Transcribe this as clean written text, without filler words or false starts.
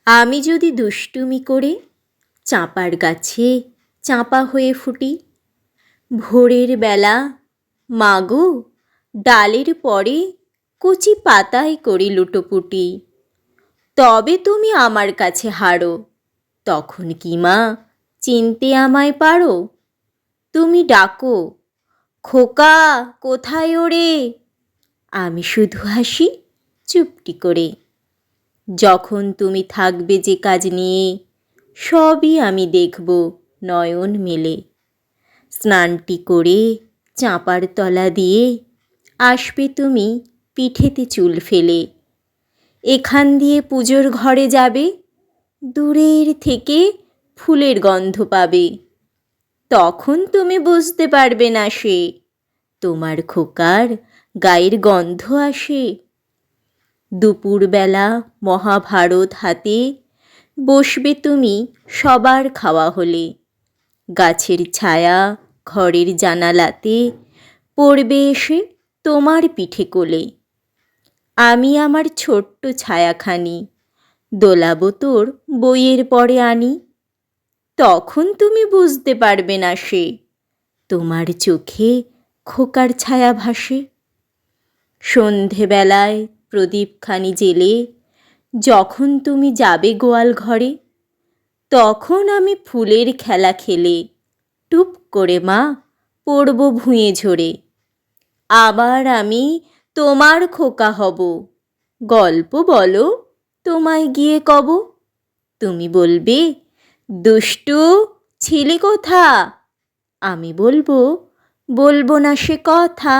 আমি যদি দুষ্টুমি করে চাঁপার গাছে চাঁপা হয়ে ফুটি, ভোরের বেলা মাগো ডালের পরে কচি পাতায় করি লুটোপুটি, তবে তুমি আমার কাছে হারো, তখন কি মা চিনতে আমায় পারো? তুমি ডাকো, খোকা কোথায় ওরে? আমি শুধু হাসি চুপটি করে। যখন তুমি থাকবে যে কাজ নিয়ে, সবই আমি দেখব নয়ন মেলে। স্নানটি করে চাঁপার তলা দিয়ে আসবে তুমি পিঠেতে চুল ফেলে। এখান দিয়ে পুজোর ঘরে যাবে, দূরের থেকে ফুলের গন্ধ পাবে। তখন তুমি বুঝতে পারবে না সে তোমার খোকার গায়ের গন্ধ আসে। দুপুরবেলা মহাভারত হাতে বসবে তুমি সবার খাওয়া হলে। গাছের ছায়া ঘরের জানালাতে পড়বে এসে তোমার পিঠে কোলে। আমি আমার ছোট্ট ছায়াখানি দোলাবো তোর বইয়ের পরে আনি। তখন তুমি বুঝতে পারবে না সে তোমার চোখে খোকার ছায়া ভাসে। সন্ধেবেলায় প্রদীপখানি জেলে যখন তুমি যাবে গোয়াল ঘরে, তখন আমি ফুলের খেলা খেলে টুপ করে মা পড়ব ভুঁয়ে ঝরে। আবার আমি তোমার খোকা হব, গল্প বলো তোমায় গিয়ে কব। তুমি বলবে, দুষ্টু ছিলি কোথা? আমি বলবো, বলবো না সে কথা।